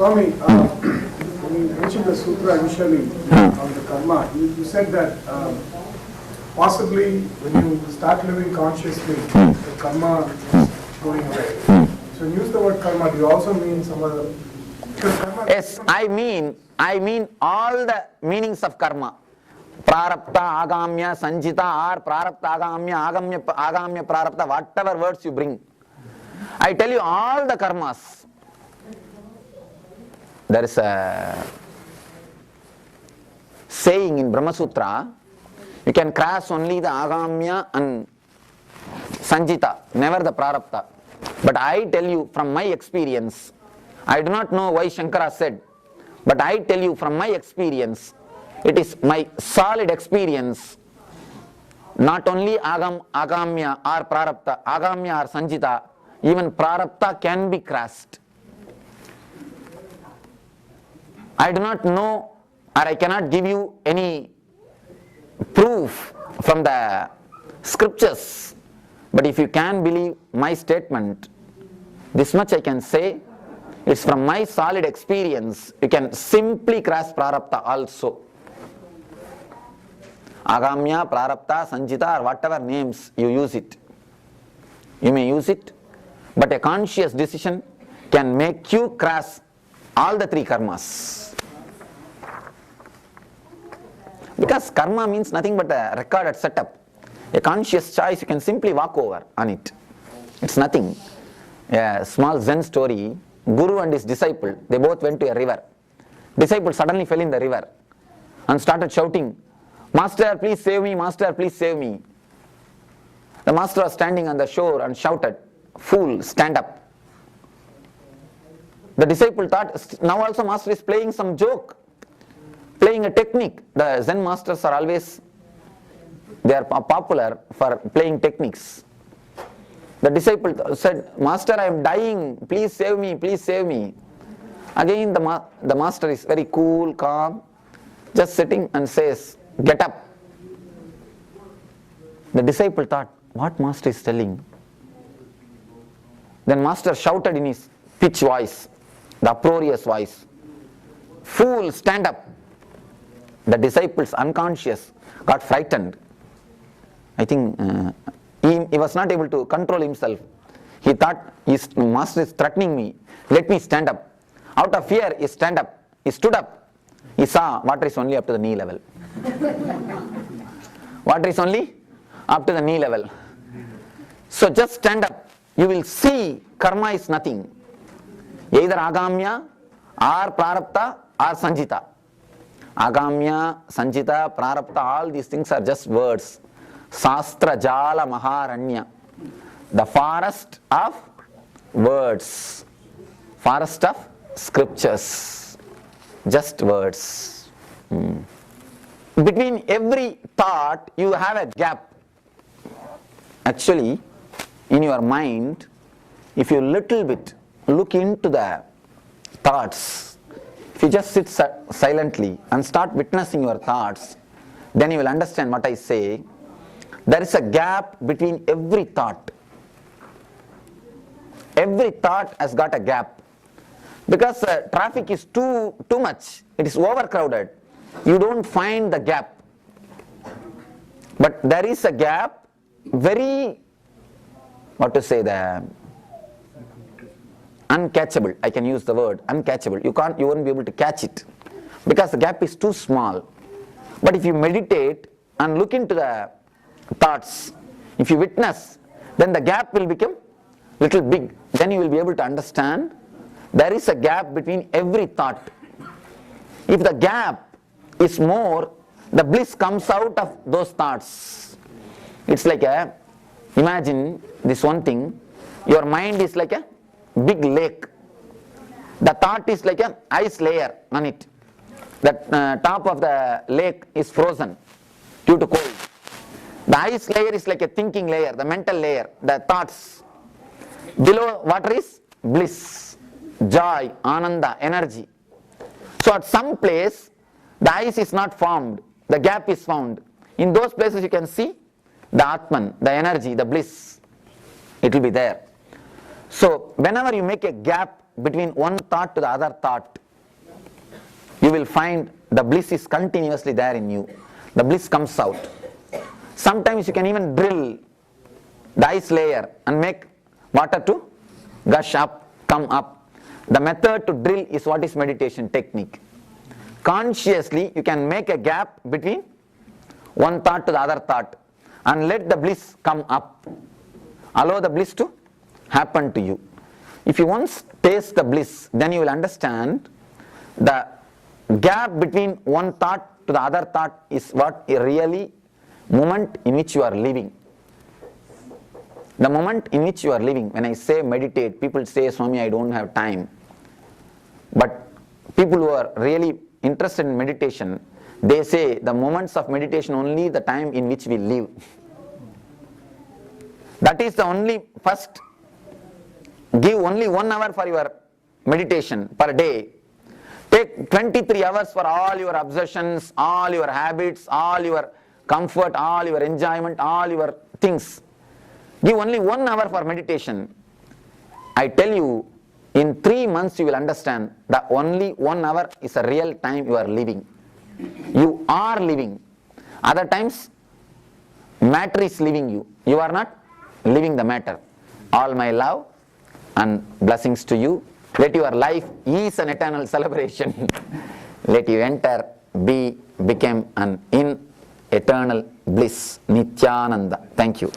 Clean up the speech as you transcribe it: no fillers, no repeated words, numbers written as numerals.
Swami, when you mentioned the sutra initially on the karma, you said that possibly when you start living consciously, the karma is going away. So when you use the word karma, do you also mean some other? Yes, I mean all the meanings of karma. Prarabdha, agamya, sanjita, or prarabdha, agamya, agamya, prarabdha, whatever words you bring. I tell you all the karmas. There is a saying in Brahma Sutra, you can cross only the agamya and sanjita, never the prarabdha. But I tell you from my experience, I do not know why Shankara said, but I tell you from my experience, it is my solid experience, not only agamya or prarabdha, agamya or sanjita, even prarabdha can be crossed. I do not know, or I cannot give you any proof from the scriptures, but if you can believe my statement, this much I can say, it's from my solid experience, you can simply cross prarabdha also. Agamya, prarabdha, sanjita, or whatever names you use it. You may use it, but a conscious decision can make you cross all the three karmas. Because karma means nothing but a recorded setup. A conscious choice, you can simply walk over on it. It's nothing. A small Zen story, Guru and his disciple, they both went to a river. Disciple suddenly fell in the river and started shouting, "Master, please save me, Master, please save me." The master was standing on the shore and shouted, "Fool, stand up." The disciple thought, now also master is playing some joke, playing a technique. The Zen masters are always, they are popular for playing techniques. The disciple said, "Master, I am dying, please save me, please save me." Again the master is very cool, calm, just sitting and says, "Get up." The disciple thought, what master is telling? Then master shouted in his pitch voice, the uproarious voice, "Fool, stand up." The disciples, unconscious, got frightened. I think he was not able to control himself. He thought, his master is threatening me, let me stand up. Out of fear, he stand up. He stood up. He saw water is only up to the knee level. Water is only up to the knee level. So just stand up. You will see karma is nothing. Either agamya or prarabdha or sanjita. Agamya, sanjita, prarabdha, all these things are just words. Sastra jala maharanya. The forest of words. Forest of scriptures. Just words. Between every thought you have a gap. Actually, in your mind, if you little bit look into the thoughts, if you just sit silently and start witnessing your thoughts, then you will understand what I say. There is a gap between every thought. Every thought has got a gap. Because traffic is too much, it is overcrowded. You don't find the gap. But there is a gap, very, the uncatchable. I can use the word uncatchable. You won't be able to catch it because the gap is too small. But if you meditate and look into the thoughts, if you witness, then the gap will become little big. Then you will be able to understand there is a gap between every thought. If the gap is more, the bliss comes out of those thoughts. It's like imagine this one thing, your mind is like a big lake. The thought is like an ice layer on it. The top of the lake is frozen due to cold. The ice layer is like a thinking layer, the mental layer, the thoughts. Below water is bliss, joy, ananda, energy. So at some place, the ice is not formed, the gap is found. In those places you can see the Atman, the energy, the bliss. It will be there. So whenever you make a gap between one thought to the other thought, you will find the bliss is continuously there in you. The bliss comes out. Sometimes you can even drill the ice layer and make water to gush up, come up. The method to drill is what is meditation technique. Consciously you can make a gap between one thought to the other thought and let the bliss come up. Allow the bliss to happen to you. If you once taste the bliss, then you will understand the gap between one thought to the other thought is what a really moment in which you are living. The moment in which you are living. When I say meditate, people say, Swami, I don't have time. But people who are really interested in meditation, they say the moments of meditation only the time in which we live. That is the only first. Give only 1 hour for your meditation per day. Take 23 hours for all your obsessions, all your habits, all your comfort, all your enjoyment, all your things. Give only 1 hour for meditation. I tell you, in 3 months you will understand that only 1 hour is a real time you are living. You are living. Other times, matter is living you. You are not living the matter. All my love and blessings to you. Let your life is an eternal celebration. Let you enter, become an in eternal bliss. Nityananda. Thank you.